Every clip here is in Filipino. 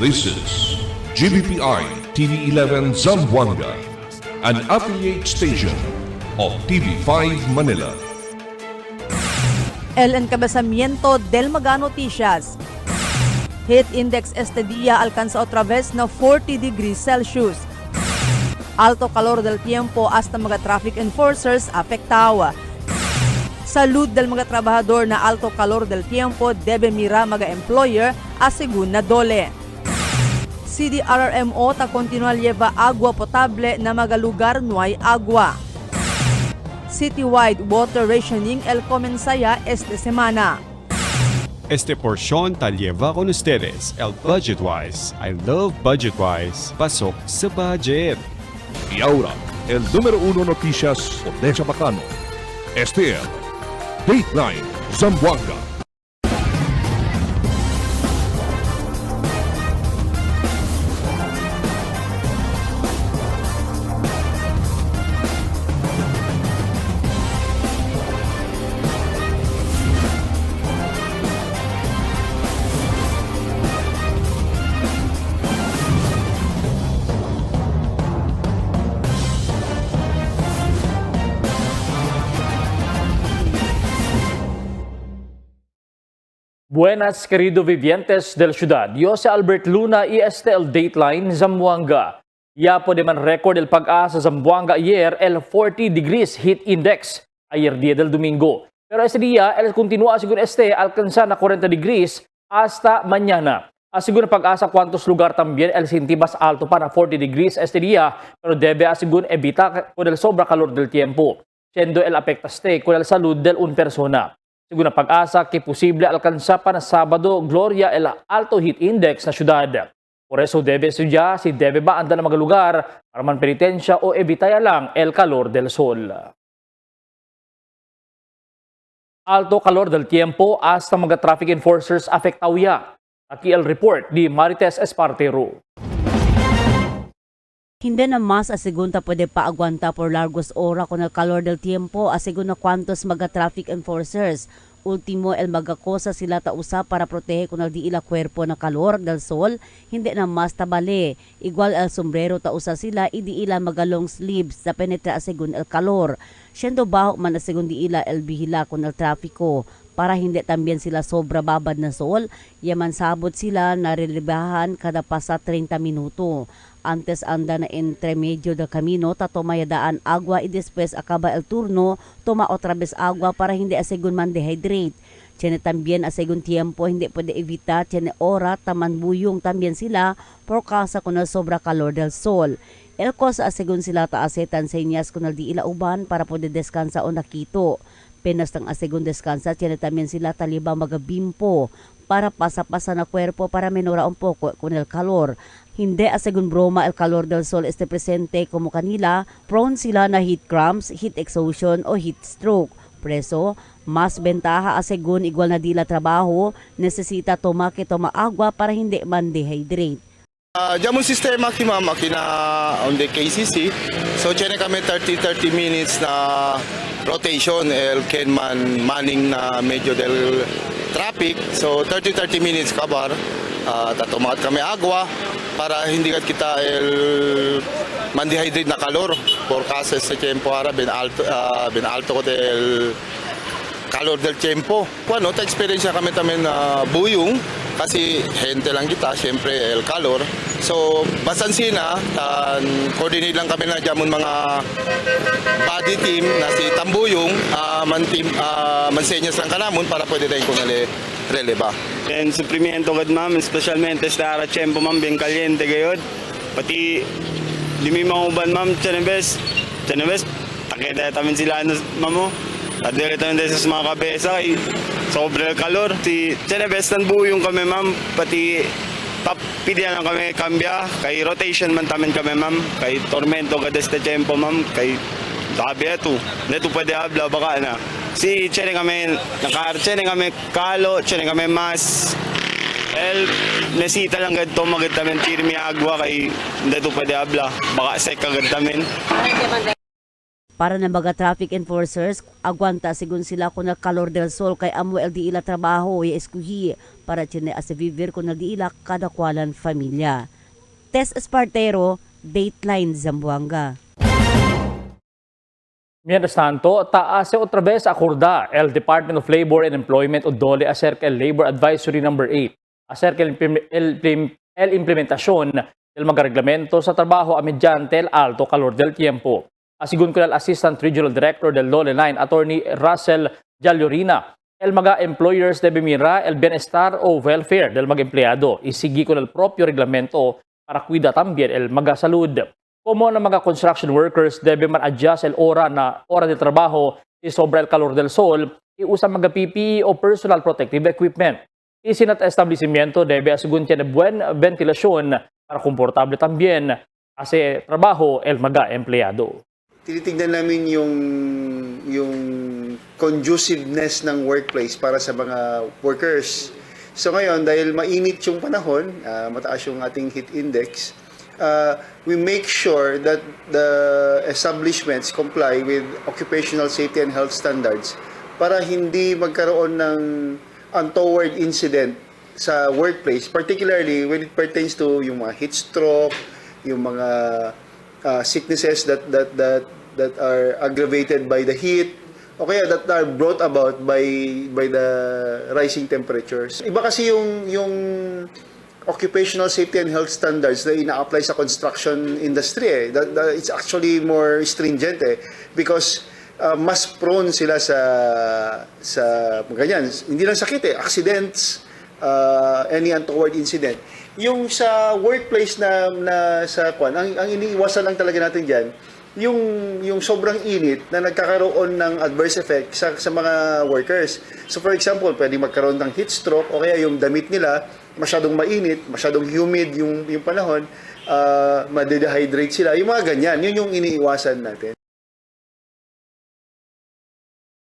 This is GBPI TV11 Zamboanga, an affiliate station of TV5 Manila. El encabezamiento del Maga Noticias. Heat index este día alcanza otra vez na 40 degrees Celsius. Alto calor del tiempo hasta mga traffic enforcers afectawa. Salud del mga trabajador na alto calor del tiempo debe mira mga employer a segunda dole. CDRRMO ta continua lleva agua potable na mga lugar no hay agua. Citywide water rationing el comenzaya esta semana. Este porción tal lleva con ustedes el Budgetwise. I love Budgetwise. Pasok sa budget. Y ahora, el número 1 noticias de Chabacano. Este es Dateline Zamboanga. Buenas, querido vivientes del ciudad. Yo si Albert Luna y este el Dateline Zamboanga. Ya po man record el pag-asa Zamboanga ayer el 40 degrees heat index ayer día del domingo. Pero ese día el continúa según este alcanza na 40 degrees hasta mañana. Asigun pag-asa cuantos lugar también el sinti más alto para 40 degrees este día, pero debe asigun evita con el sobra calor del tiempo, siendo el apektaste con el salud del un persona. Según ang pag-asa que posible alcanza pa na Sabado, Gloria el alto heat index na syudad. Por eso debe estudiar si debe ba anda na mga lugar para man penitensya o evitaya lang el calor del sol. Alto calor del tiempo hasta mga traffic enforcers afectaw ya. Aquí el report di Marites Espartero. Hindi na mas asigunda pwede paagwanta por largos ora con el calor del tiempo asigun na kwantos mga traffic enforcers. Ultimo el magakosa sila tausa para protehe con el di ila cuerpo na calor del sol, hindi na mas tabale. Igual el sombrero tausa sila idi ila maga long sleeves sa penetra asigun el calor. Siendo baho man asigun di ila el bihila con el trafiko. Para hindi también sila sobra babad na sol, yaman sabot sila na relibahan kada pasa 30 minuto. Antes anda na entre medio del camino, tatomayadaan agua y después acaba el turno, toma otra vez agua para hindi asigun man dehydrate. Tiene también asigun tiempo, hindi pwede evita, tiene ora, taman buyong también sila por causa con el sobra calor del sol. El cosa asigun sila taasetan senyas con el di ila uban para pwede descansa o nakito. Penas tang asigun descansa, tiene también sila taliba magabimpo para pasa-pasa na cuerpo para menora un poco con el calor. Hindi asegun broma el calor del sol este presente como kanila, prone sila na heat cramps, heat exhaustion o heat stroke. Preso, mas bentaha asegun igual na dila trabaho, nesesita toma agua para hindi man dehydrate. Jamon sistema kina on the KCC, so tiene kami 30 minutes na rotation el ken man manning na medyo del traffic, so 30 minutes kabar tatumat kami agua para hindi kita el man-dehydrate na kalor por kasi sa tiempo ara ben alto ko del calor del tiempo. Bueno, ta experience kami tamen buyong kasi gente lang kita, syempre el calor. So, basansina, coordinate lang kami na jamon mga body team na si Tambuyong, mansenyas lang kanamon para pwede tayong kung releva. And suprimiento gad ma'am, especialmente sa ara tiempo ma'am, bien caliente gayod. Pati di mi manguban ma'am, Chenebes, takita tamin sila mamo. At dito tayo sa mga kabesa kay sobrang kalor. Si Chenebes Tambuyong kami ma'am, pati pilihan lang kami kambya, kay rotation man tamin kami ma'am, kay tormento gad este tiempo ma'am, kay sabi neto pwede habla baka na. Si Chene kami, Chene kami kalo, Chene kami mas. El nesita lang gad to magad tamin tirmi agwa kay neto pwede habla, baka sek agad tamin. Para na mga traffic enforcers, agwanta sigun sila kung na calor del sol kay amo LD ila trabaho ya eskuhi para chine as vivir kung LD ila kadakwalan familia. Tess Espartero, Dateline Zamboanga. Mientras tanto, taas otra vez acorda el Department of Labor and Employment o DOLE acerca el Labor Advisory No. 8 acerca el implementación del mga reglamento sa trabaho mediante el alto calor del tiempo. Asigun ko el Assistant Regional Director del DOLE 9, Attorney Russell Jallorina, el mga employers debe mira el bienestar o welfare del mga empleyado. Isigi ko el propio reglamento para cuida también el mga salud. Como na mga construction workers debe man adjust el hora de trabajo si sobra el calor del sol, iusa mga PPE o personal protective equipment. Isinat establishmento debe asigun tiene buen ventilasyon para komportable también kasi trabaho el mga empleyado. Tinitignan namin yung conduciveness ng workplace para sa mga workers. So ngayon, dahil mainit yung panahon, mataas yung ating heat index, we make sure that the establishments comply with occupational safety and health standards para hindi magkaroon ng untoward incident sa workplace, particularly when it pertains to yung mga heat stroke, yung mga sicknesses that are aggravated by the heat o kaya that are brought about by the rising temperatures. Iba kasi yung occupational safety and health standards na ina-apply sa construction industry. It's actually more stringent because mas prone sila sa ganyan. Hindi lang sakit accidents, any untoward incident. Yung sa workplace na sa kwan, ang iniiwasan lang talaga natin diyan, yung sobrang init na nagkakaroon ng adverse effect sa mga workers. So for example, pwedeng magkaroon ng heat stroke o kaya yung damit nila masyadong mainit, masyadong humid yung panahon, ma-dehydrate sila. Yung mga ganyan, yun yung iniiwasan natin.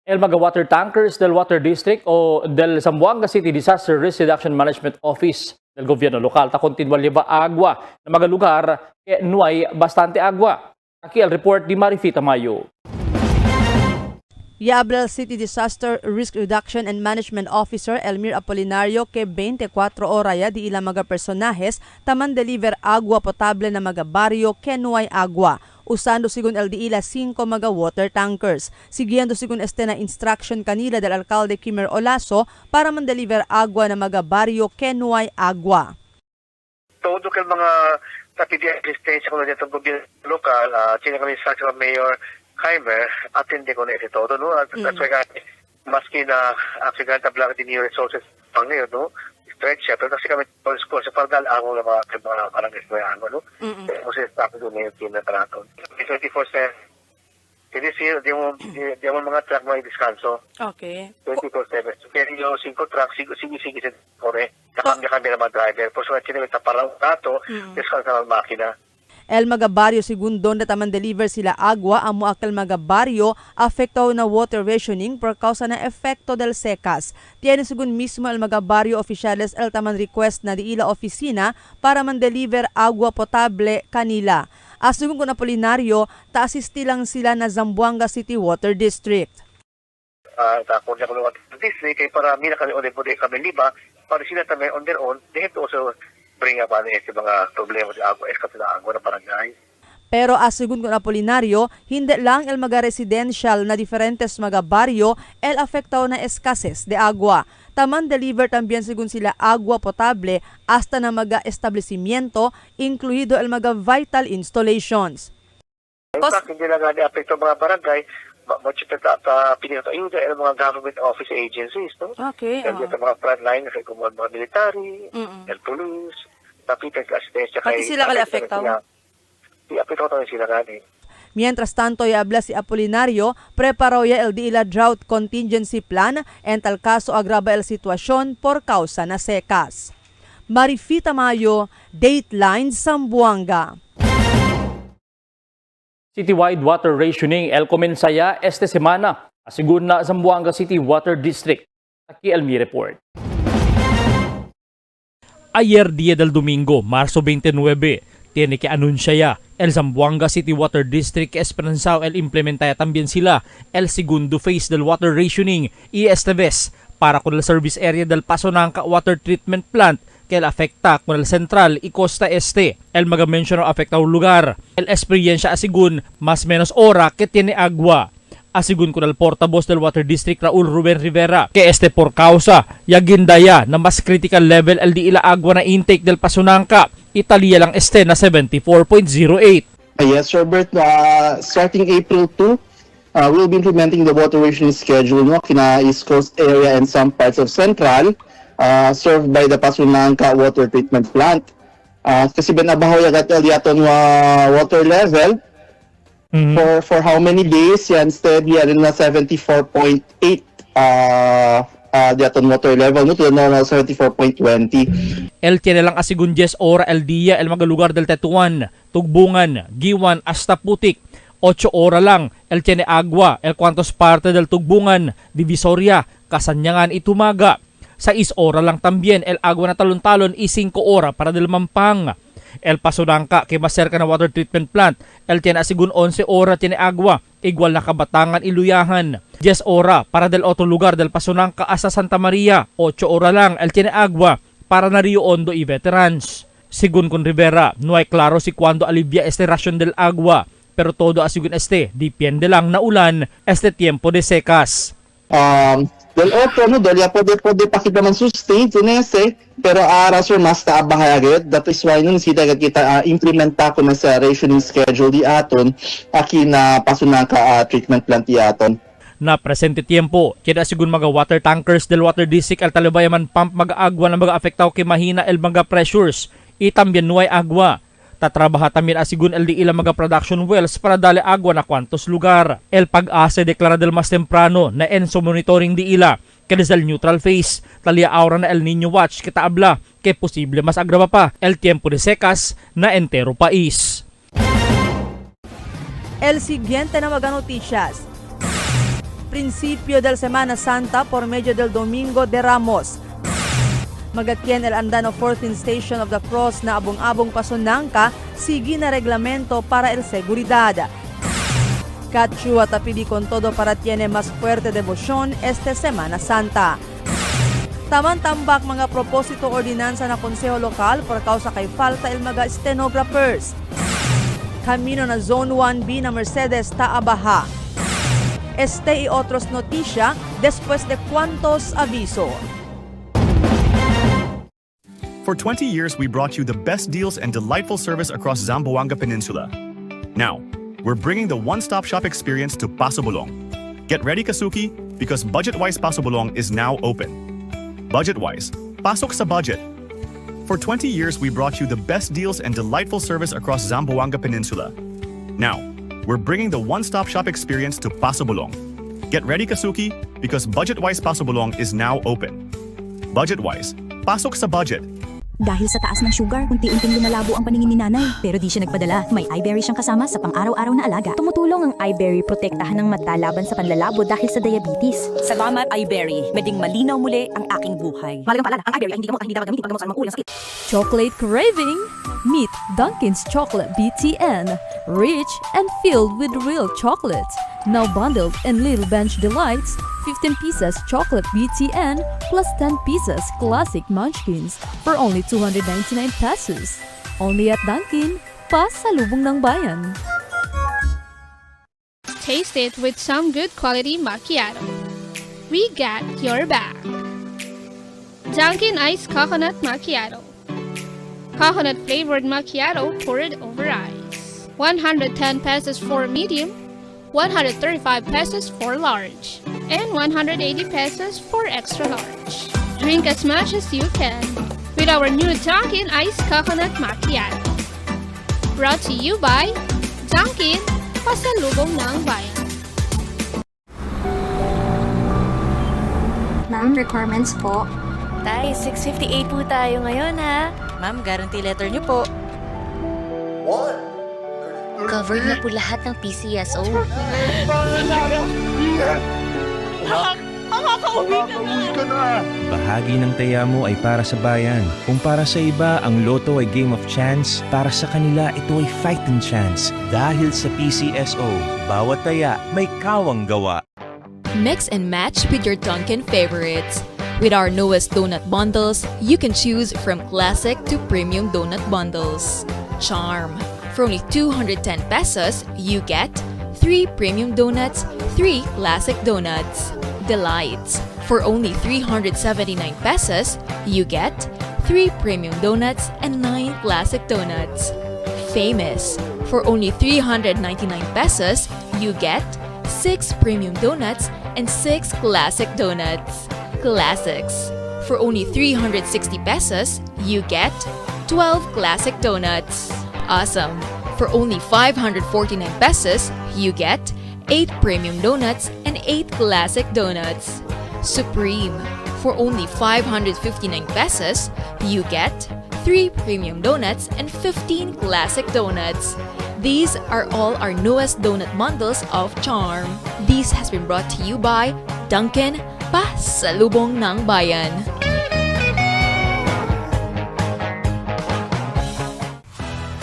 El mga water tankers del Water District o del Zamboanga City Disaster Risk Reduction Management Office del gobyerno lokal ta continual lleva agua na mga lugar que no hay bastante agua. Aquí el report di Marifita Mayo. Yablal City Disaster Risk Reduction and Management Officer Elmir Apolinario ke 24 oras ya di ilang mga personajes taman deliver agua potable na mga baryo ke no hay agua. Usando sigun LDILA 5 mga water tankers. Siguiendo sigun este na instruction kanila del alcalde Kimer Olaso para man-deliver agua na mga baryo que no hay agua. Todo que mga tapidi existensya ko na itong gobyerno lokal, sino kami instruction ng Mayor Kimer, atindi ko na ito todo, no? At that's why maski na actually tablang din yung resources pang ngayon, no? Stretch siya, pero kasi kami school sa pagdal ako ng mga barangay ko yung no? Kasi stop doon na yung team na taraton. 24/7. This year, di mo mga truck may diskanso. Okay. 24/7. So, kaya yung 5 truck, sige sa kore. Kami na mga driver. Po, so, sinimita para dato, diskanso na makina. El mga baryo segundo na taman deliver sila agua amo akal mga baryo afekto na water rationing por causa na efekto del secas. Tiene segun mismo el mga baryo oficiales el taman request na di ila oficina para man deliver agua potable kanila. Asugun ko na Apolinario, ta-assist lang sila na Zamboanga City Water District. Tapos na ko district kay para mina kami ulit po kami liba para sila tamay on their own. They have to also bring up mga problema sa agua, sa agua na barangay. Pero asugun ko na Apolinario, hindi lang el mga residential na diferentes mga baryo el afektaw na escases de agua. Taman deliver también segun sila agua potable hasta na mga establecimiento, incluido el mga vital installations. Hindi lang nga apekto mga barangay, pinito ayuda ang mga government office agencies, no? Okay. Kasi mga frontline, kasi kung mga military, el police, napitan sa asistensya kay... Pati sila kali-afektaw? I-apektaw tayo sila gani. Mientras tanto, iabla si Apolinario, preparaw ya el di ila drought contingency plan en tal caso agrava el sitwasyon por causa na secas. Marifita Mayo, Dateline Zamboanga. Citywide water rationing el comensaya este semana. Asigun na Zamboanga City Water District. Aquí el mi report. Ayer día del domingo, Marzo 29, tiene que anunciar El Zamboanga City Water District Esperanzao el implementaya también sila el segundo phase del water rationing y esta vez para con el service area del Pasonanca Water Treatment Plant que el afecta con el central y costa este. El maga-mention ng afectado lugar. El experiencia asigun mas menos ora que tiene agua. Asigun con el portavoz del Water District Raul Ruben Rivera que este por causa yagindaya na mas critical level el di ila agua na intake del Pasonanca. Italia lang este na 74.08. Yes, Robert. Starting April 2, we'll be implementing the water rationing schedule no, kina East Coast area and some parts of Central served by the Pasonanca Water Treatment Plant. Kasi binabaho yagat yaton water level for how many days yan steady yan na 74.8 diaton water level no to the normal 74.20. El tiene lang asigun 10 ora el dia el mga lugar del Tetuan, Tugbungan, Giwan hasta Putik. 8 ora lang el tiene agua el cuantos parte del Tugbungan, Divisoria, Kasanyangan y Tumaga. 6 ora lang también el agua na talon-talon y 5 ora para del Mampang. El Pasonanca que mas cerca na water treatment plant el tiene asigun 11 ora tiene agua igual na Kabatangan Iluyahan. 10 ora para del otro lugar del Pasonanca hasta Santa Maria. 8 ora lang el tiene agua para na Rio Hondo y veterans. Sigun con Rivera, no hay claro si cuando alivia este ración del agua, pero todo asigun este, depende lang na ulan este tiempo de secas. Del otro, no, dahil pwede pakita man sustain, tinese, pero rason mas taabahagad. That is why nun sila kita implementa ko na sa rationing schedule di aton, aki na Pasonanca treatment plant di aton. Na presente tiempo, kaya sigun mga water tankers del Water District al Talibayaman pump mag-agwa na mag-afektaw kay mahina el mga pressures. Itambien nuay agwa. Tatrabaha también asigun el di ilang mga production wells para dali agwa na kwantos lugar. El Pag-asa deklara del mas temprano na ENSO monitoring di ila que desde el neutral phase. Talia aura na El Niño Watch kita abla que posible mas agrava pa el tiempo de secas na entero país. El siguiente na mga noticias. Principio del Semana Santa por medio del Domingo de Ramos. Magakien el andano 14th Station of the Cross na abong-abong Pasonanca, sige na reglamento para el seguridad. Catchua tapidi con todo para tiene más fuerte devoción este Semana Santa. Tamang-tambak mga propósito ordinansa na Konseho Lokal por causa kay falta el mga stenographers. Camino na Zone 1B na Mercedes Taabaha. Este y otros noticia después de cuantos aviso. For 20 years, we brought you the best deals and delightful service across Zamboanga Peninsula. Now, we're bringing the one-stop shop experience to Paso Bulong. Get ready, Kasuki, because Budget-Wise Paso Bulong is now open. Budget-Wise, pasok sa budget. For 20 years, we brought you the best deals and delightful service across Zamboanga Peninsula. Now, we're bringing the one-stop shop experience to Paso Bulong. Get ready, Kasuki, because Budget-Wise Paso Bulong is now open. Budget-Wise, pasok sa budget. Dahil sa taas ng sugar, unti-unting lumalabo ang paningin ni nanay. Pero di siya nagpadala. May iBerry siyang kasama sa pang-araw-araw na alaga. Tumutulong ang iBerry protektahan ng mata laban sa panlalabo dahil sa diabetes. Salamat iBerry. Meding malinaw muli ang aking buhay. Malagang paalala, ang iBerry ay hindi dapat gamitin pag sa mga sakit. Chocolate craving? Meet Dunkin's Chocolate BTN. Rich and filled with real chocolate. Now bundled in Little Bench Delights, 15 pieces chocolate BTN plus 10 pieces classic munchkins for only 299 pesos. Only at Dunkin, pasalubong ng bayan. Taste it with some good quality macchiato. We got your back. Dunkin' Iced Coconut Macchiato. Coconut flavored macchiato poured over ice. 110 pesos for medium, 135 pesos for large, and 180 pesos for extra large. Drink as much as you can with our new Dunkin' Iced Coconut Macchiato. Brought to you by Dunkin', pasalubong ng bayan. Ma'am, requirements po. Tay, 658 po tayo ngayon ha. Ma'am, guarantee letter niyo po. Covered na po lahat ng PCSO. Makauwi ka na! Bahagi ng taya mo ay para sa bayan. Kung para sa iba, ang loto ay game of chance, para sa kanila ito ay fighting chance. Dahil sa PCSO, bawat taya may kawang gawa. Mix and match with your Dunkin' favorites. With our newest donut bundles, you can choose from classic to premium donut bundles. Charm. For only 210 pesos, you get 3 premium donuts, 3 classic donuts. Delights. For only 379 pesos, you get 3 premium donuts and 9 classic donuts. Famous. For only 399 pesos, you get 6 premium donuts and 6 classic donuts. Classics. For only 360 pesos, you get 12 classic donuts. Awesome. For only 549 pesos, you get 8 premium donuts and 8 classic donuts. Supreme. For only 559 pesos, you get 3 premium donuts and 15 classic donuts. These are all our newest donut bundles of Charm. This has been brought to you by Dunkin', Pasalubong ng Bayan.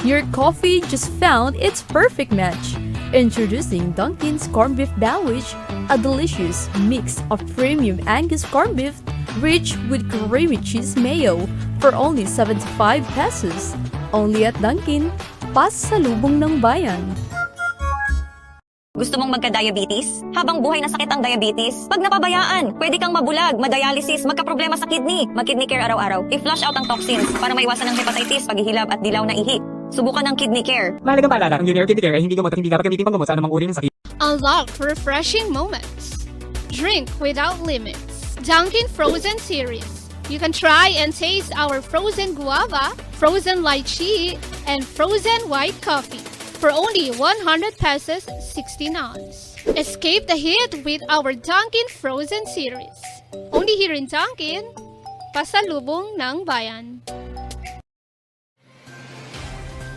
Your coffee just found its perfect match. Introducing Dunkin's Corned Beef Sandwich, a delicious mix of premium Angus corned beef rich with creamy cheese mayo for only 75 pesos. Only at Dunkin', Pasalubong ng Bayan. Gusto mong magka-diabetes? Habang buhay na sakit ang diabetes, pag napabayaan, pwede kang mabulag, madialysis, magka-problema sa kidney. Mag-kidney care araw-araw. I-flush out ang toxins para maiwasan ang hepatitis, paghihilab at dilaw na ihi. Subukan ng kidney care. Mahalagang paalala, ang Junior Kidney Care ay hindi gamot at hindi dapat gamitin panggamot sa anumang uri ng sakit. Unlock refreshing moments. Drink without limits. Dunkin' Frozen Series. You can try and taste our frozen guava, frozen lychee, and frozen white coffee for only 100 pesos 16 ounce. Escape the heat with our Dunkin' Frozen Series. Only here in Dunkin', Pasalubong ng Bayan.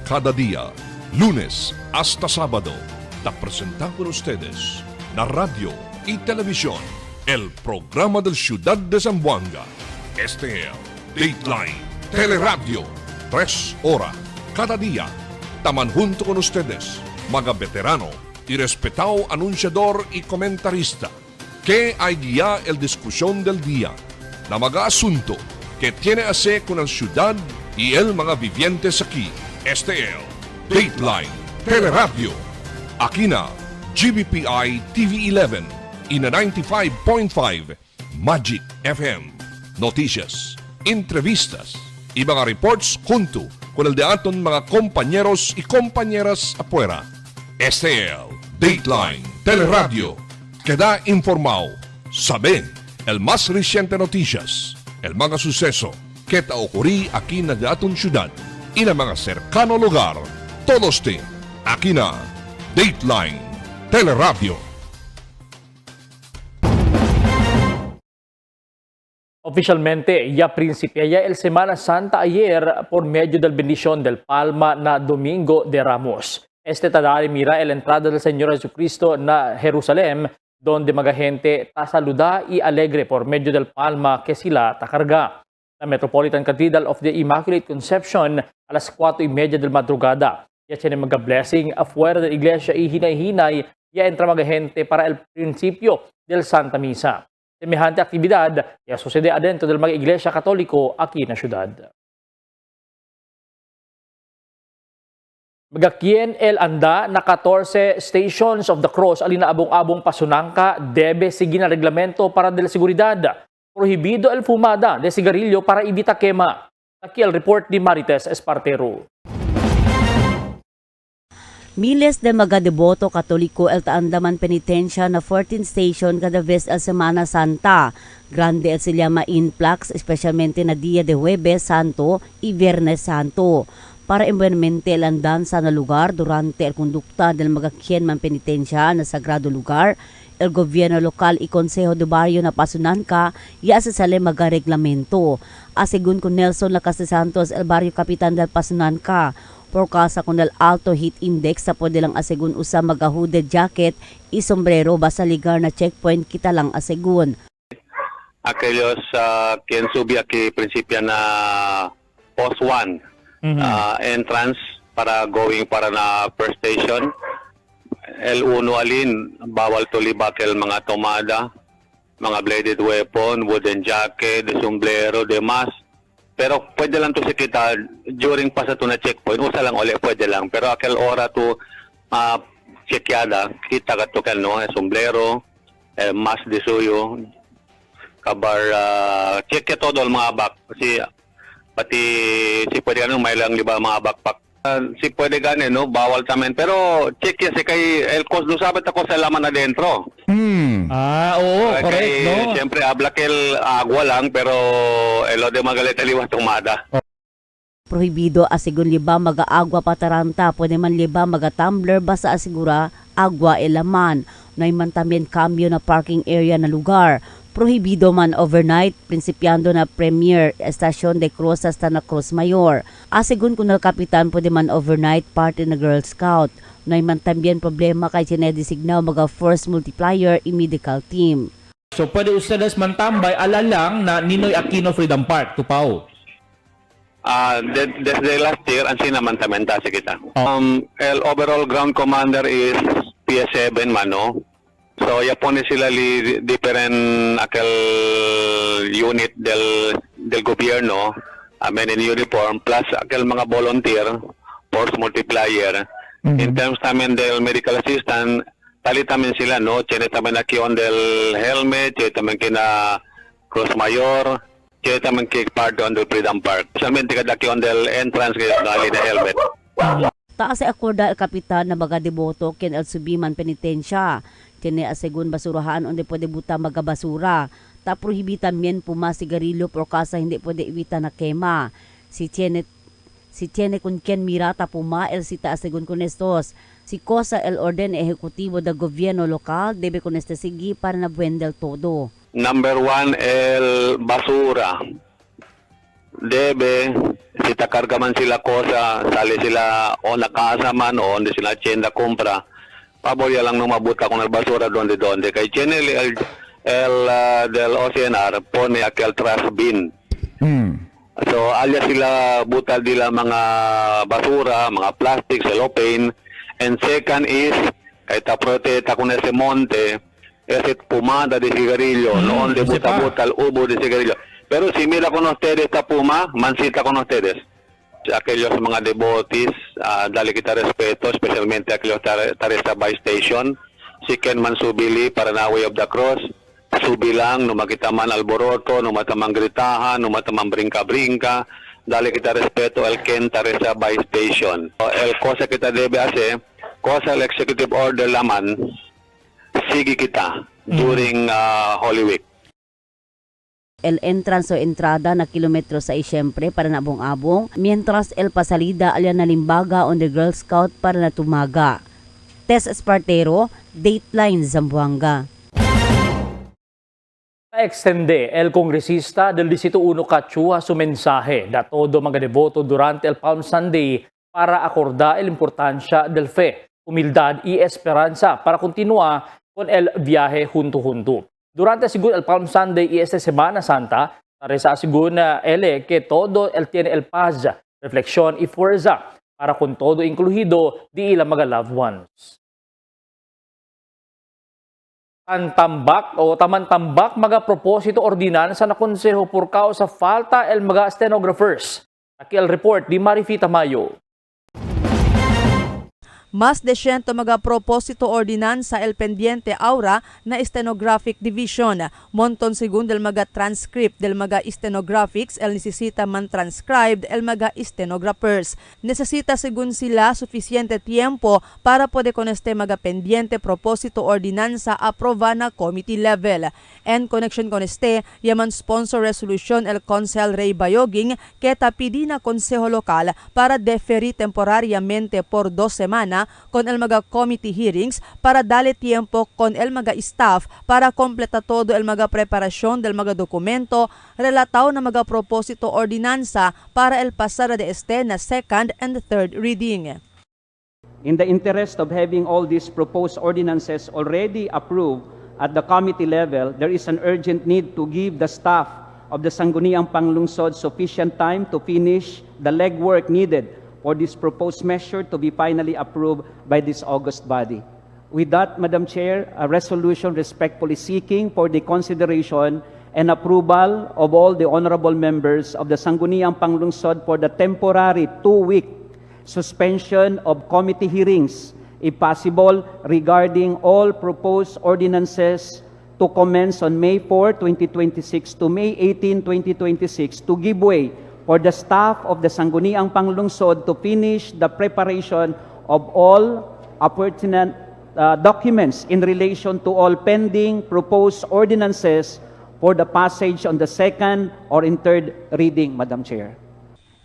Cada día, lunes hasta sábado, te presentamos con ustedes na radio y televisión el programa del Ciudad de Zamboanga. Este es Dateline Teleradio, 3 horas cada día. Taman junto con ustedes, mga veterano y respetado anunciador y comentarista, que hay guía el discusión del día, na mga asunto que tiene a hacer con la ciudad y el mga vivientes aquí. Este es Dateline Teleradio. Aquí na GBPI TV11 y na 95.5 Magic FM. Noticias, entrevistas y mga reports junto con el de aton mga compañeros y compañeras afuera. Este es Dateline Teleradio. Queda informado, sabe el más reciente noticias, el mga suceso que ta ocurrí aquí na de aton ciudad y na mga cercano lugar. Todos te aquí na Dateline Teleradio. Oficialmente, ya principiaya el Semana Santa ayer por medio del bendición del Palma na Domingo de Ramos. Este tadari mira el entrada del Señor Jesucristo na Jerusalem, donde mga gente tasaluda y alegre por medio del Palma que sila takarga. La Metropolitan Cathedral of the Immaculate Conception a las 4:30 del madrugada. Ya tiene mga blessing afuera de la iglesia y hinay-hinay ya entra mga gente para el principio del Santa Misa. Semejante actividad ya sucede adentro del mga iglesia katoliko aquí na syudad. Magakien el anda na 14 Stations of the Cross alina abong-abong pasunangka debe sige na reglamento para de la seguridad. Prohibido el fumada de cigarillo para evita quema. Aquí el report ni Marites Espartero. Miles de mga deboto katoliko el taandaman penitensya na 14 station kada vez el Semana Santa. Grande el silyama influx, especialmente na Dia de Huwebes Santo y Viernes Santo. Para imbuenamente el andanza na lugar durante el kondukta del mga kienman penitensya na sagrado lugar, el gobyerno lokal y Consejo de Barrio na Pasunanca ya sa sale mga reglamento. Asigun ko Nelson Lacaste Santos, el Barrio Kapitan del Pasunanca, por kasa con el alto heat index sa pwede lang asigun usa mga hooded jacket y sombrero basta ligar na checkpoint kita lang asigun. aquellos quien sube aquí principio na post 1 entrance para going para na first station. El uno alin, bawal tulibak el mga tomada, mga bladed weapon, wooden jacket, de sombrero, de mask. Pero pwede lang to si kita during pa sa to na checkpoint, usa lang uli, pwede lang. Pero aquel ora to checkyada, kita ka to no, sombrero, mask de suyo, kabar check ya todo ang mga bak. Kasi pati si pwede may lang liba mga backpack. Si pwede gani, no? Bawal tamen. Pero check yan si kay El Cos. Sabat ako sa laman adentro. Oo, correct, no? Siyempre, ablakel agwa lang, pero elo de magalit aliwas tumada. Prohibido asigun liba magaagwa pataranta, pwede man liba magatumbler basta asigura agwa elaman. Naiman tamen cambio na parking area na lugar. Prohibido man overnight, prinsipyando na Premier Estación de Cruz hasta na Cruz Mayor. Asigun kung na kapitan pwede man overnight party na Girl Scout. Naiman tambien problema kay sinedesignaw mga force multiplier i medical team. So pwede ustedes mantambay alalang na Ninoy Aquino Freedom Park, Tupao. Desde last year, ang sinamantamenta si kita. El overall ground commander is PS7 man, no? So, yapon sila different aquel unit del gobierno, men in uniform, plus aquel mga volunteer, force multiplier. In terms namin del medical assistant, tali tamin sila, no? Tiene tamin na kiyon del helmet, tiene tamin kina Cruz Mayor, tiene tamin kik part on del Freedom Park. Specialmente kada kiyon del entrance kaya dali na helmet. Taas ay akorda el kapitan na mga deboto ken el subiman penitensya. Tiene asegun basurahan onde pwede buta magabasura. Ta prohibitan mien puma sigarilyo por kasa hindi pwede iwita na kema. Si Tiene kun ken mirata puma el sita asegun con estos. Si Cosa el orden ejecutivo del gobierno lokal debe con este sigi para na buen del todo. Number 1, el basura. Debe, si takarga man sila cosa, sali sila o nakasa man o onde sila tienda compra. Pabolya lang nung mabuta kung basura donde. Kay Channel del OCNR pone aquel trash bin. So, alya sila butal dila mga basura, mga plastic, cellophane. And second is, kay taproteta kung ese monte, ese pumada de cigarillo, noon de butal ubo de cigarillo. Pero si mira con ustedes esta puma, mansita con ustedes. Aquellos mga devotees, dali kita respeto, especialmente aquellos tares sa by station. Si Ken man subili para na way of the cross, subilang, numakita man alboroto, numatamang gritahan, numatamang brinka-brinka, dali kita respeto, el Ken tares sa by station. El cosa kita debe hacer, cosa el executive order laman, sige kita during Holy Week. El entrance o entrada na kilometro 6 siyempre para na abong-abong, mientras el pasalida alyan na limbaga on the Girl Scout para na tumaga. Tess Espartero, Dateline Zamboanga. Extende el congresista del Distrito 1 Cachua su mensaje da todo mga devoto durante el Palm Sunday para acordar el importancia del fe, humildad y esperanza para continuar con el viaje junto. Durante según el Palm Sunday y esta Semana Santa, taresa según que todo el tiene el paz, reflexión y fuerza para con todo incluido di ilang mga loved ones. Tamantambak mga propósito ordinansa na konseho por causa falta el mga stenographers. Aquí el report di Marifita Mayo. Mas de 100 mga propósito ordinansa el pendiente aura na stenographic division. Monton según del mga transcript del mga stenographics el necesita man transcribed el mga stenographers. Necesita según sila suficiente tiempo para pwede con este mga pendiente propósito ordinansa aprova na committee level. En connection con este, yaman sponsor resolution el Consel Ray Bayoging que tapidi na konseho lokal para deferir temporariamente por 2 semanas con el mga committee hearings para dale tiempo con el mga staff para completa todo el mga preparasyon del mga dokumento relataw na mga propósito ordinansa para el pasada de este na second and third reading. In the interest of having all these proposed ordinances already approved at the committee level, there is an urgent need to give the staff of the Sangguniang Panglungsod sufficient time to finish the legwork needed for this proposed measure to be finally approved by this august body. With that, Madam Chair, a resolution respectfully seeking for the consideration and approval of all the honorable members of the Sangguniang Panglungsod for the temporary 2-week suspension of committee hearings, if possible, regarding all proposed ordinances to commence on May 4, 2026 to May 18, 2026 to give way for the staff of the Sangguniang Panglungsod to finish the preparation of all pertinent documents in relation to all pending proposed ordinances for the passage on the second or in third reading, Madam Chair.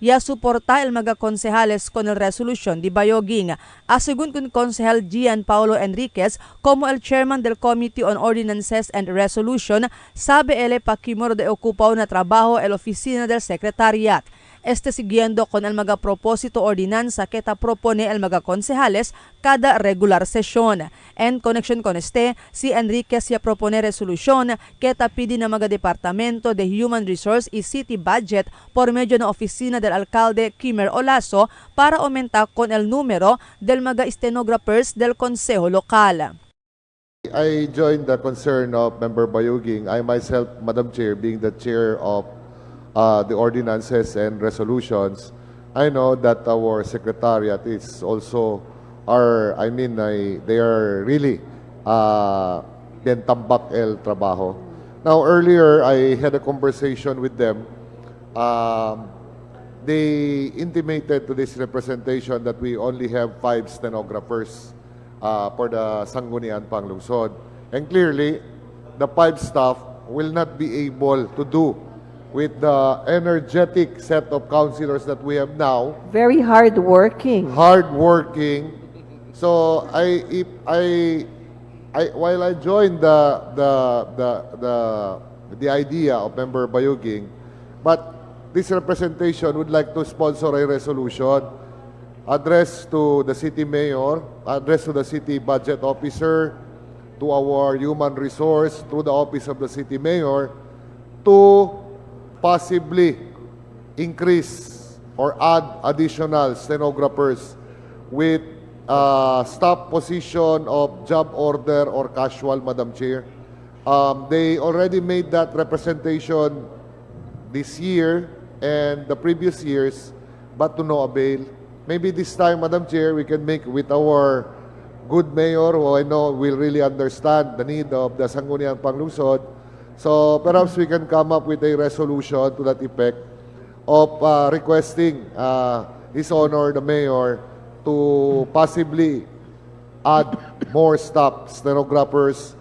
Ya suporta el mga konsehales con el resolution di Bayoging. Asigun kun konsehal Gian Paulo Enriquez como el chairman del Committee on Ordinances and Resolution, sabe ele pakimor de ocupaw na trabajo el oficina del Secretariat. Siguiendo con el mga propósito ordinanza que ta propone el mga konsehales cada regular sesyon. En connection con si Enriquez ya propone resolution que ta pidi na mga departamento de Human Resource y City Budget por medio na oficina del alcalde Kimer Olaso para aumentar con el número del mga stenographers del Konseho Lokal. I joined the concern of Member Bayuging. I myself, Madam Chair, being the chair of the ordinances and resolutions, I know that our secretariat is also they are really bien tambak el trabajo. Now earlier I had a conversation with them. They intimated to this representation that we only have 5 stenographers for the Sangguniang Panglungsod, and clearly the 5 staff will not be able to do with the energetic set of councilors that we have now. Very hardworking. Hardworking. So while I joined the idea of Member Bayuging, but this representation would like to sponsor a resolution addressed to the city mayor, addressed to the city budget officer, to our human resource, through the office of the city mayor, to possibly increase or add additional stenographers with staff position of job order or casual, Madam Chair. They already made that representation this year and the previous years, but to no avail. Maybe this time, Madam Chair, we can make with our good mayor, who I know will really understand the need of the Sangguniang Panglungsod. So perhaps we can come up with a resolution to that effect of requesting His Honor the Mayor to possibly add more staff, stenographers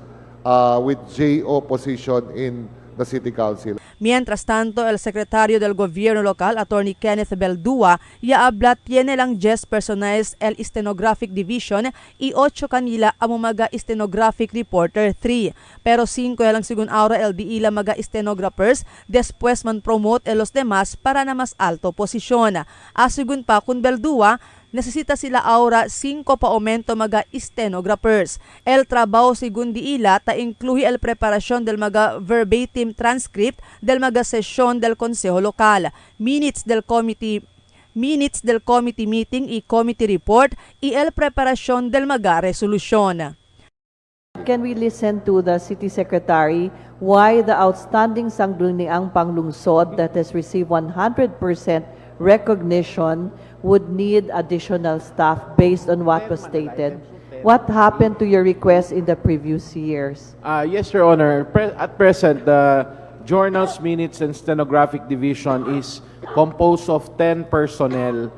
with JO position in the City Council. Mientras tanto, el secretario del gobierno local, Attorney Kenneth Beldua, ya habla tiene lang 10 personajes el Stenographic Division y 8 kanila ang mga Stenographic Reporter 3. Pero 5 lang sigun ahora el diila mga stenographers, después man promote los demás para na mas alto posisyon. Asigun pa kun Beldua, necesita sila ahora 5 pa aumento mga stenographers. El trabaho sigun diila ta incluye el preparasyon del mga verbatim transcript del mga sesyon del Konseho Lokal, minutes del committee meeting y committee report y el preparasyon del mga resolusyon. Can we listen to the City Secretary why the outstanding Sangguniang Panglungsod that has received 100% recognition would need additional staff based on what was stated? What happened to your request in the previous years? Yes, Your Honor. At present, the Journals, Minutes, and Stenographic Division is composed of 10 personnel,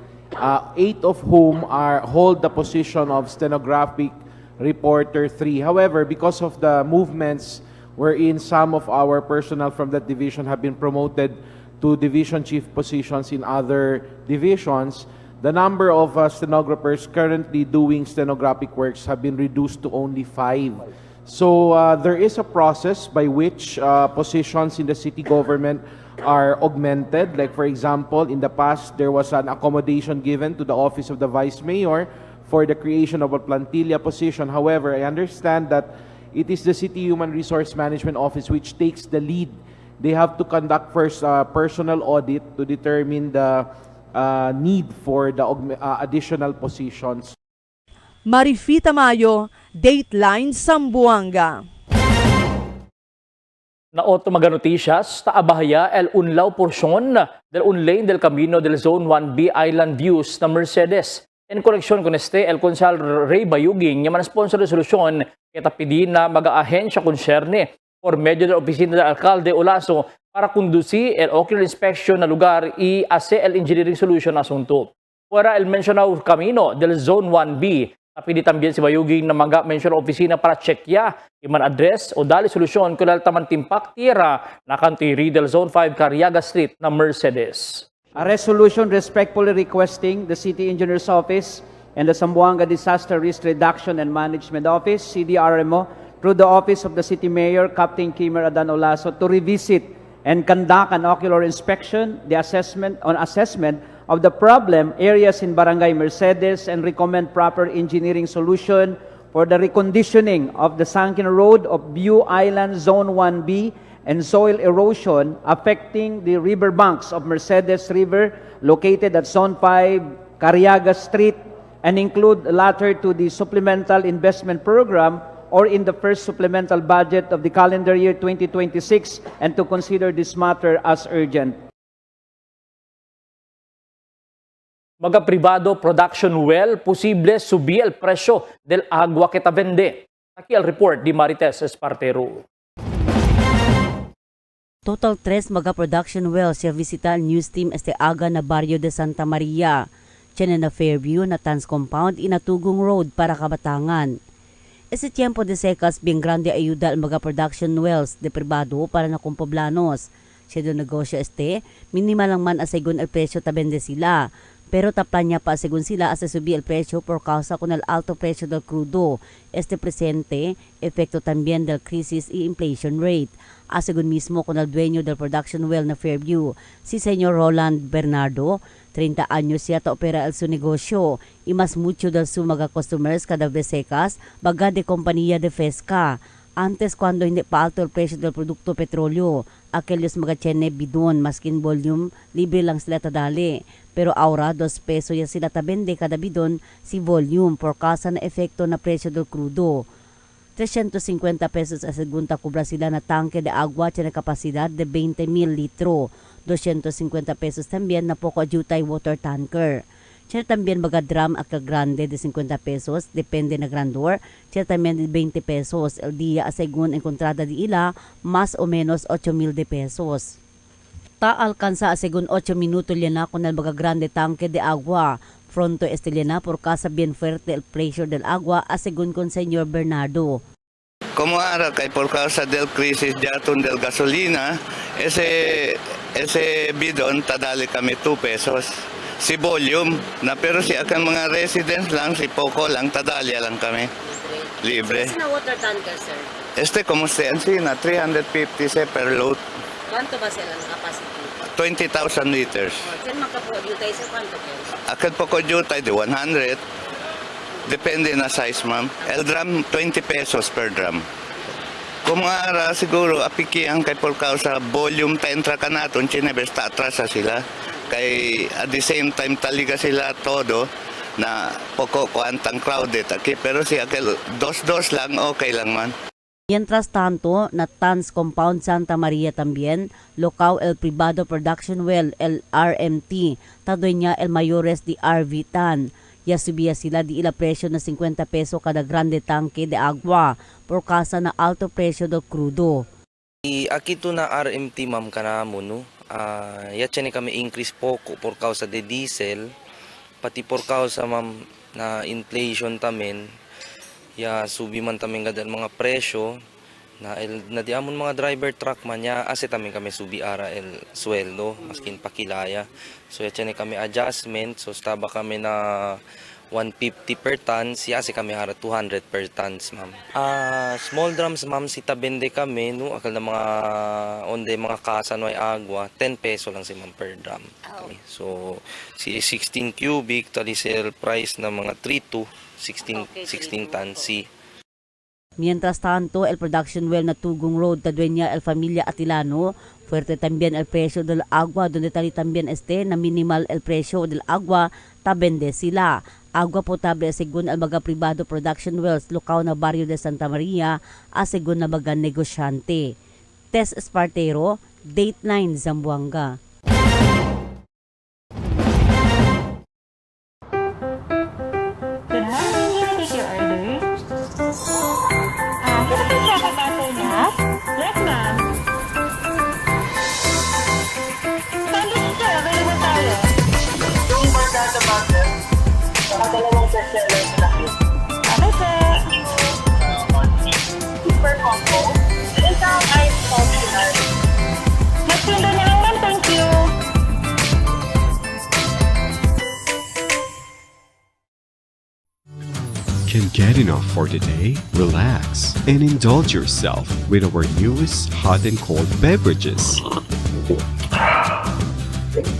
8 of whom hold the position of Stenographic Reporter 3. However, because of the movements wherein some of our personnel from that division have been promoted to division chief positions in other divisions, the number of stenographers currently doing stenographic works have been reduced to only 5. So there is a process by which positions in the city government are augmented. Like for example, in the past, there was an accommodation given to the office of the Vice Mayor for the creation of a plantilla position. However, I understand that it is the City Human Resource Management Office which takes the lead. They have to conduct first a personal audit to determine the need for the additional positions. Marifita Mayo, Dateline Zamboanga. Na otro mga noticias, taabahaya el unlaw porsyon del unlane del Camino del Zone 1B Island Views na Mercedes. En koneksyon con el Consal Ray Bayuging, yung sponsor de solusyon, kitapidin na mag-ahensya concerne por medio de la opisina del alcalde Olaso para conducir el ocular inspection na lugar y hacer el engineering solution na asunto. Fuera el mencionado Camino del Zone 1B, tapidi también si Bayuging na mag-mention opisina para checkya iman address o dali solusyon kung taman timpak tira na kantiri del Zone 5 Cariaga Street na Mercedes. A resolution respectfully requesting the City Engineer's Office and the Zamboanga Disaster Risk Reduction and Management Office, CDRMO, through the Office of the City Mayor, Captain Kimer Adan Olaso, to revisit and conduct an ocular inspection, the assessment of the problem areas in Barangay Mercedes and recommend proper engineering solution for the reconditioning of the sunken road of View Island Zone 1B and soil erosion affecting the riverbanks of Mercedes River located at Zone 5 Cariaga Street and include the latter to the supplemental investment program or in the first supplemental budget of the calendar year 2026 and to consider this matter as urgent. Mga privado production well, posible subir el presyo del agua que ta vende. Aquí el report di Marites Espartero. Total 3 mga production wells siya visita news team este aga na Barrio de Santa Maria. Tiyan na Fairview na Tans Compound inatugong road para Kabatangan. Ese tiempo de secas bien grande ayuda ang mga production wells de privado para na kumpoblanos. Siya do negosyo minimal lang man asegun el presyo tabende sila. Pero taplan niya pa segun sila asa subi el precio por causa con el alto precio del crudo. Presente, efecto también del crisis y inflation rate. Asegun mismo con el dueño del production well na Fairview, si Señor Roland Bernardo, 30 años siya ta opera el su negosyo. Y mas mucho del su mga customers kada vesekas, baga de compañía de Fesca. Antes cuando hindi pa alto el precio del produkto petrolyo, aquellos mga tiene bidon, maskin volume, libre lang sila tadali. Pero ahora 2 peso ya sila tabende kada bidon si volume por causa na efekto na presyo del crudo. 350 pesos a segunta kubra sila na tanque de agua na kapasidad de 20,000 litro. 250 pesos también na poco ajutay water tanker. Tiyan también mga drum at grande de 50 pesos, depende na grandor. Tiyan también de 20 pesos el día a según encontrada di ila, más o menos 8,000 de pesos. Ta-alcanza a según 8 minutos liana con el mga grande tanque de agua. Pronto liana por casa bien fuerte el pressure del agua a según con Señor Bernardo. Como ahora que por causa del crisis de atún del gasolina, ese bidon tadali kami 2 pesos. Si volume, na pero si akan mga residents lang, si poco lang, tadali lang kami. Libre. Kasi na water tanker, sir? Como sean na 350 se per load. Quanto ba sila ng capacity? 20,000 liters. Saan makapo-jutay sa quanto pesos? Akad po ko jutay de 100. Depende na size, ma'am. El drum, 20 pesos per drum. Kung ara siguro apiki ang kay por causa volume ta entra ka naton, chinebes ta atrasa sila. Kay at the same time taliga sila todo na poko kuantang crowded. Okay? Pero si akil dos lang, okay lang man. Mientras tanto, na Tans Compound Santa Maria también, locaw el privado production well, el RMT, tadoy niya el mayores di RV Tan. Ya subiya sila di ila presyo na 50 peso kada grande tanque de agua, por causa na alto presyo del crudo. Aquí to na RMT ma'am kanamo no. Yatsa ni kami increase poko por causa de diesel, pati por causa ma'am na inflation tamen. Ya subi man tamin gadal mga presyo na di amon mga driver truck man ya ase tamin kami subi ara el sweldo maskin pakilaya. So ya tiyan kami adjustment so staba kami na 150 per tons ya ase kami ara 200 per tons ma'am. Small drums ma'am si tabende kami no akal na mga onde mga kasa no ay agwa 10 peso lang si ma'am per drum. So si 16 cubic tali sale price na mga 3 to 16 tons si Mientras tanto, el production well na Tugong Road, Tadueña, El Familia, Atilano, fuerte también el precio del agua, donde tali también na minimal el precio del agua, tabende sila. Agua potable según el mga privado production wells, lukaw na barrio de Santa Maria, según na mga negosyante. Tess Espartero, Dateline Zamboanga. Can get enough for today? Relax and indulge yourself with our newest hot and cold beverages.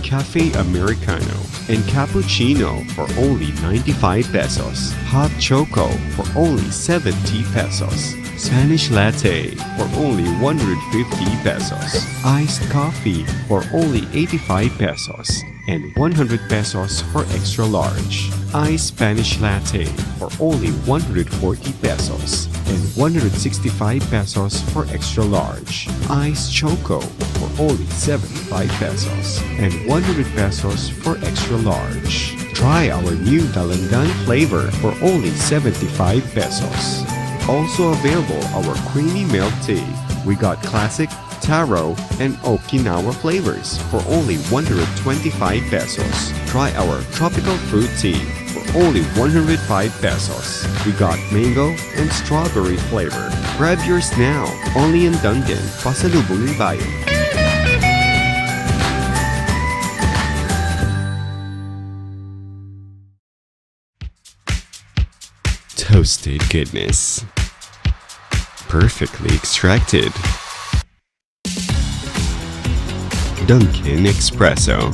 Cafe Americano and Cappuccino for only 95 pesos. Hot Choco for only 70 pesos. Spanish Latte for only 150 pesos. Iced Coffee for only 85 pesos. And 100 pesos for extra large. Iced Spanish Latte for only 140 pesos. And 165 pesos for extra large. Iced Choco for only 75 pesos. And 100 pesos for extra large. Try our new Dalandan flavor for only 75 pesos. Also available our creamy milk tea. We got classic, taro, and Okinawa flavors for only 125 pesos. Try our tropical fruit tea for only 105 pesos. We got mango and strawberry flavor. Grab yours now, only in Dunkin', Pasalubong ng Bayan. Toasted goodness. Perfectly extracted. Dunkin' Espresso.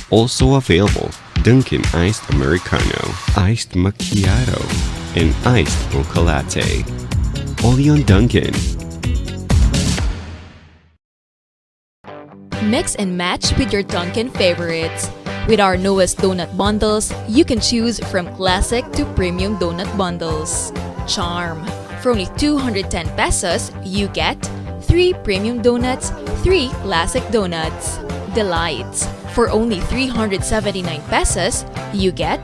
Also available, Dunkin' Iced Americano, Iced Macchiato, and Iced Mocha Latte. Only on Dunkin'. Mix and match with your Dunkin' favorites. With our newest donut bundles, you can choose from classic to premium donut bundles. Charm. For only 210 pesos, you get 3 premium donuts, 3 classic donuts. Delights. For only 379 pesos, you get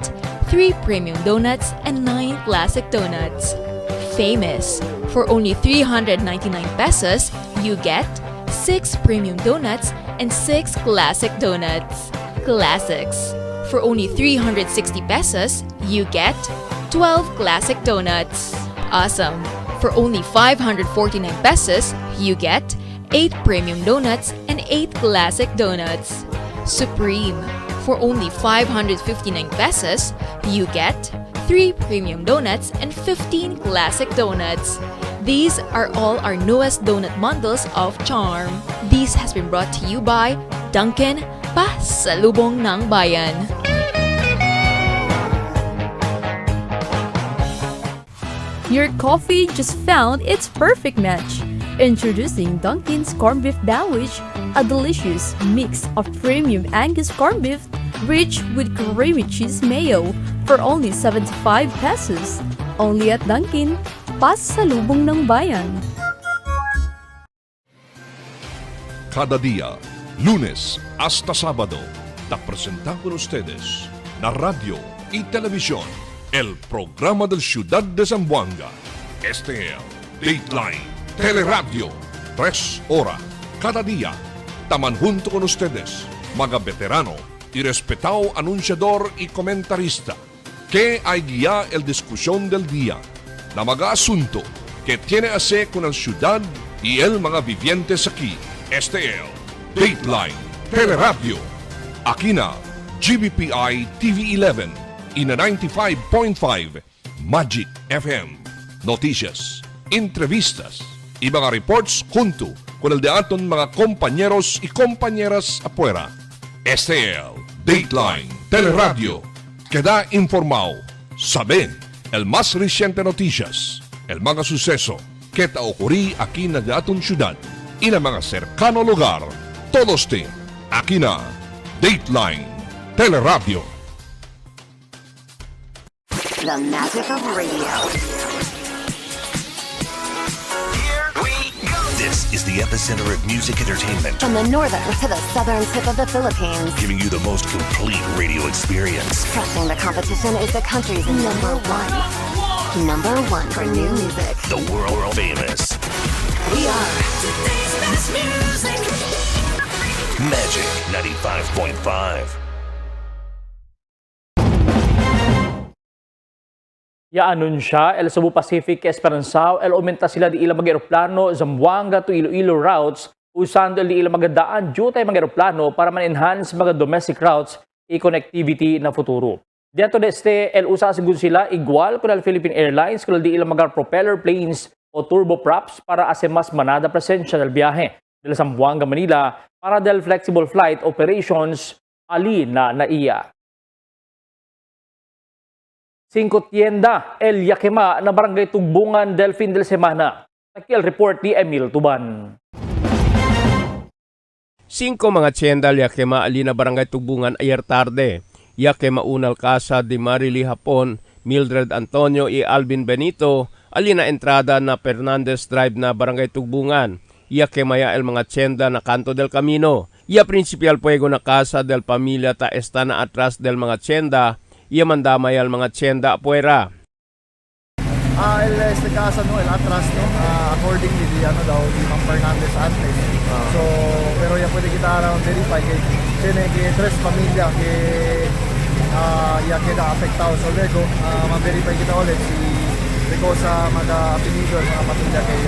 3 premium donuts and 9 classic donuts. Famous. For only 399 pesos, you get 6 premium donuts and 6 classic donuts. Classics. For only 360 pesos, you get 12 classic donuts. Awesome. For only 549 pesos, you get 8 premium donuts and 8 classic donuts. Supreme. For only 559 pesos, you get 3 premium donuts and 15 classic donuts. These are all our newest donut bundles of Charm. This has been brought to you by Dunkin', Pasalubong ng Bayan. Your coffee just found its perfect match. Introducing Dunkin's Corned Beef Sandwich, a delicious mix of premium Angus corned beef rich with creamy cheese mayo for only 75 pesos. Only at Dunkin', Pasalubong ng Bayan. Cada día, lunes hasta sábado, te presentamos con ustedes la radio y televisión, el programa del Ciudad de Zamboanga. Este es Dateline Teleradio, 3 horas cada día. Taman junto con ustedes, mga veterano y respetado anunciador y comentarista, que hay guía el discusión del día, na mga asunto que tiene a ver con el ciudad y el mga vivientes aquí. Este es Dateline Teleradio. Aquí na GBPI TV11 y na 95.5 Magic FM. Noticias, entrevistas y mga reports junto con el de aton mga compañeros y compañeras afuera. Este es Dateline Teleradio. Queda informado, saben el más reciente noticias, el mga suceso que ta ocurrí aquí na daton syudad y na mga cercano lugar, todos aquí na Dateline Teleradio. The magic of radio. This is the epicenter of music entertainment. From the northern to the southern tip of the Philippines. Giving you the most complete radio experience. Crushing the competition is the country's number one. Number one for new music. The world famous. We are today's best music. Magic 95.5. Ya-anunsya el Cebu Pacific Esperanzao el aumenta sila di ilang mga eroplano Zamboanga to Iloilo routes usando di ilang mga daan due tayo mga eroplano para man-enhance mga domestic routes e connectivity na futuro. Dito deste el usa sigun sila igual con el Philippine Airlines kung di ilang mga propeller planes o turboprops para ase mas manada presensya del biyahe del Zamboanga Manila para del flexible flight operations ali na naiya. 5 tienda, El Yakima na barangay Tugbungan del fin de semana. Nakil report ni Emil Tuban. 5 mga tienda El Yakima ali na barangay Tugbungan ayer tarde. Yakima unal casa de Marily Hapon, Mildred Antonio y Alvin Benito ali na entrada na Fernandez Drive na barangay Tugbungan. Yakima ya el mga tienda na Kanto del Camino. Ya principal puego na casa del pamilya ta está na atras del mga tienda. Iya mandamay al mga tienda afuera. Este casa no, el atras no, accordingly di ano daw di Mang Fernandez antes. So pero ya pwede kita around verify kay tiene que tres familia que ya queda afectado so luego ma-verify kita ulit si Ricosa mag-apelido ang mga pamilya kay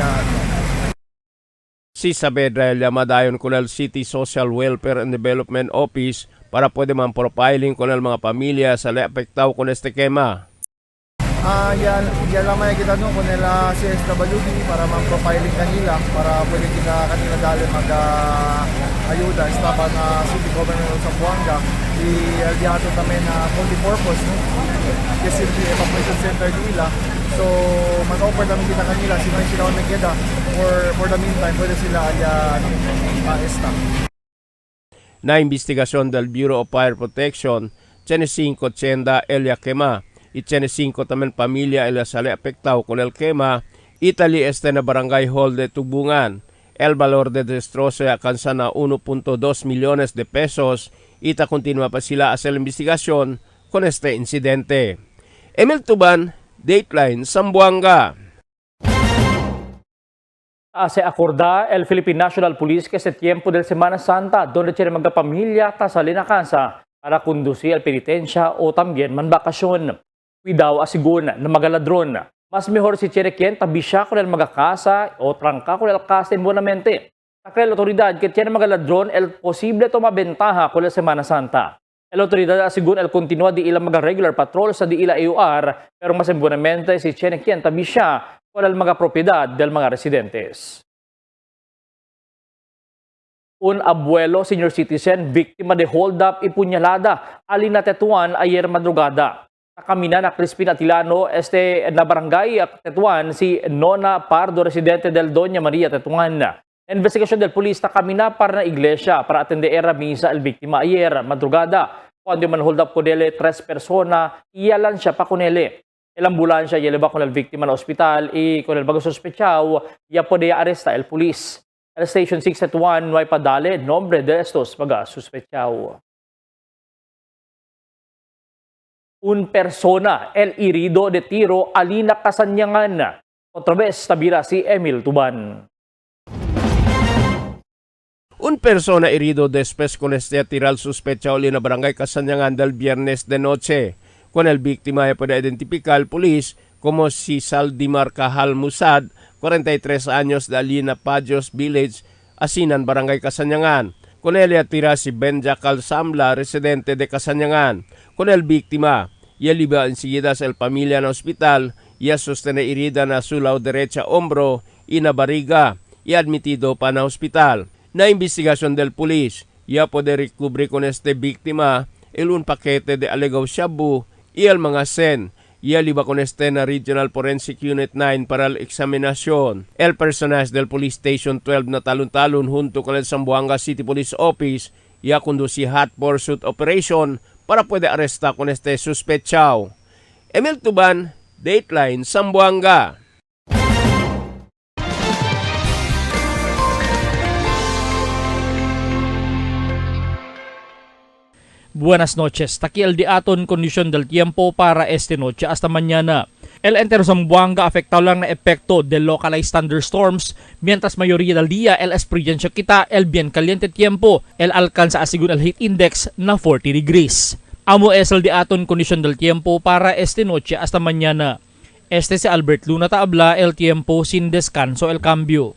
Si Saavedra madayon con el City Social Welfare and Development Office para pwede man profiling con el mga pamilya sa leapektaw con este kema. Yan lamay kita no con el CSWD para man-profiling kanila para pwede kita kanila dali mag-ayuda estaban City Governor sa Zamboanga y el diato también multi-purpose no kasi si evacuation center nila so mag-offer namin kita kanila sino yung sila nagkeda for the meantime pwede sila esta. Na investigasyon del Bureau of Fire Protection, tiene 5 tienda El Yakima y tiene 5 también familia el sale afectado con el quema. Italy este na barangay hall de Tugbungan. El valor de destrozo alcanza na 1.2 millones de pesos. Ita continúa pa sila hacer la investigación con este incidente. Emil Tuban, Dateline Zamboanga. Se acorda el Philippine National Police que ese tiempo del Semana Santa donde tiene mga pamilya tasali na casa para conducir al penitensya o también man bakasyon. Cuidado asigun na mga ladron. Mas mejor si tiene quien tabi siya con el mga casa o trangka con el casa en buenamente. Takre la autoridad que tiene mga ladron el posible tomabentaha con el Semana Santa. El autoridad asigun el continua di ilang mga regular patrol sa di ila AUR pero mas en buenamente si tiene quien tabi siya con el mga propiedad del mga residentes. Un abuelo senior citizen biktima de hold-up y puñalada ali na Tetuan ayer madrugada. Nakamina na Crispin Atilano na barangay Tetuan si Nona Pardo residente del Doña Maria Tetuan. Investigasyon del pulis nakamina para na iglesia para atender misa el biktima ayer madrugada. Cuando man hold up ko dele 3 persona iyalan siya pa kunele. El ambulancia lleva con el víctima al hospital y con el bago sospechado ya podía arrestar el pulis. El Station 671 no hay padale nombre de estos baga sospechado. Un persona el herido de tiro alina Kasanyangan. Otra vez tabira si Emil Tuban. Un persona herido después con este tiral sospechado en la barangay Kasanyangan del viernes de noche. Con el víctima ay puede identificar al pulis como si Saldimar Cajal Musad, 43 años de Alina Pajos Village, Asinan, Barangay Kasanyangan. Con él atira si Benja Calsamla, residente de Kasanyangan. Con el víctima, y él iba enseguida sa el familia na hospital y a sostener herida na su lado derecha hombro y na bariga y admitido pa na hospital. Na investigasyon del pulis, ya puede recover con este víctima el un paquete de alegaw shabu y el mga sen y al iba con na Regional Forensic Unit 9 para la eksaminasyon. El personal del Police Station 12 na talon-talon junto con el Zamboanga City Police Office y conduci hot pursuit operation para puede arresta con suspechao. Emil Tuban, Dateline, Zamboanga. Buenas noches. Takiel di aton kondisyon del tiempo para esta noche hasta mañana. El entero Zamboanga afectado lang na epekto de localized thunderstorms, mientras mayoría del día el experiencia kita el bien caliente tiempo, el alcanza según el heat index na 40 degrees. Amo es el di aton kondisyon del tiempo para esta noche hasta mañana. Este si Albert Luna taabla el tiempo sin descanso el cambio.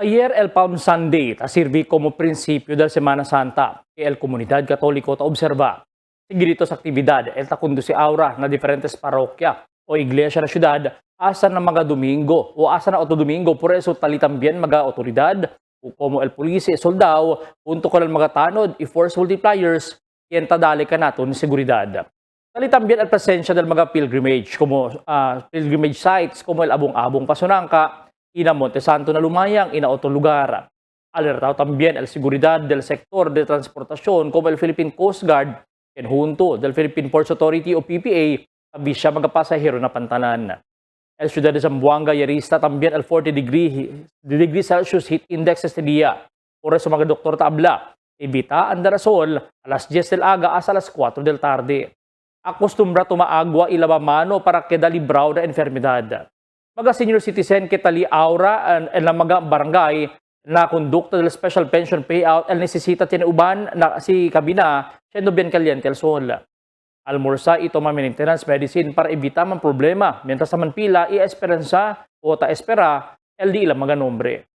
Ayer el Palm Sunday sirvi como principio del Semana Santa que el Comunidad Católico ta observa. Seguido sa aktibidad, el ta conduce aura na diferentes parokya o iglesia na syudad asa na mga Domingo o asa na otro Domingo por eso tali tambien mga otoridad o como el police, soldado, junto con el mga tanod y force multipliers quien tadali ka nato ni seguridad. Tali tambien el presensya del mga pilgrimage como pilgrimage sites como el Abong-Abong Pasunangka, ina Monte Santo na lumayang, ina otro lugar. Alertado también el seguridad del sector de transportación como el Philippine Coast Guard en junto del Philippine Ports Authority o PPA abis siya mga pasahero na pantanan. El ciudad de Zamboanga yarista también el 40 degree Celsius heat index este día. Por eso mga doktor tabla, evita andarasol alas 10 del aga hasta alas 4 del tarde. Acostumbra tumaagwa ilabamano para queda librao na enfermedad. Mga senior citizen que tali aura en la mga barangay na kondukta del special pension payout el necesita tinauban na si kabina siendo bien caliente el sol. Almorsa ito maintenance medicine para evita man problema mientras naman pila i-esperanza o ta-espera el di ilang mga nombre.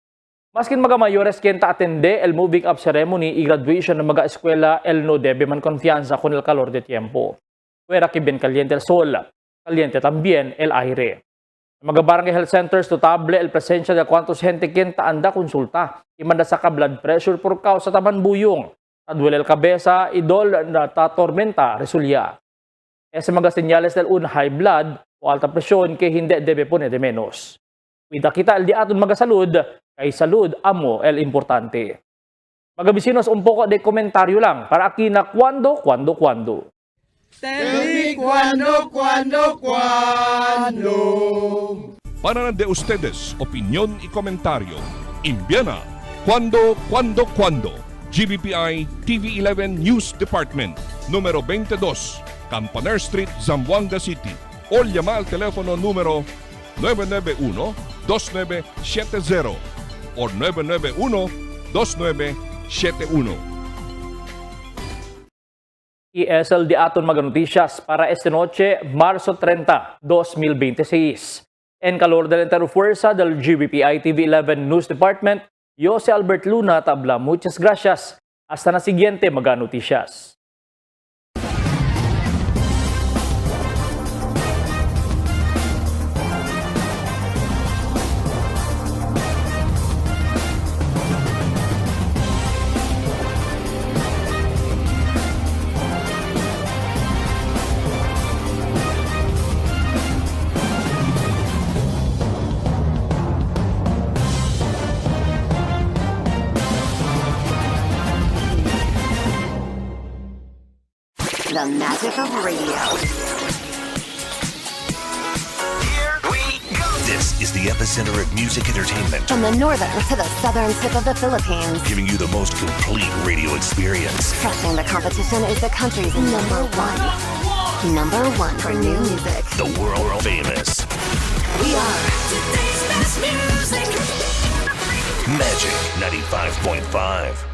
Maskin mga mayores quien ta-atende el moving up ceremony i graduation ng mga eskwela el no debe man confianza con el calor de tiempo. Fuera que bien caliente el sol, caliente también el aire. Mga barangay health centers notable el presensya de cuantos gente quien taanda konsulta. Imanda sa blood pressure por causa taman buyong. Duele el cabeza, idol na tatormenta, resulya. Ese mga senyales del high blood o alta presyon que hindi debe pone de menos. Kita kita el di aton mga salud, kay salud amo el importante. Mga bisinos un poco de komentaryo lang para aquí na cuando. Tell me cuando. Para de ustedes, opinión y comentario. Envíana cuando. GBPI TV11 News Department, número 22, Campaner Street, Zamboanga City. O llama al teléfono número 991-2970 o 991-2971. ESL di aton mga noticias para esta noche, Marzo 30, 2026. En calor del entero fuerza del GBPI TV11 News Department, yo si Albert Luna tabla. Muchas gracias. Hasta na siguiente mga noticias. The magic of radio. Here we go. This This is the epicenter of music entertainment, From the northern to the southern tip of the Philippines. giving you the most complete radio experience. Trusting the competition is the country's number one. Number one for new music. The world famous We are today's best music. Magic 95.5.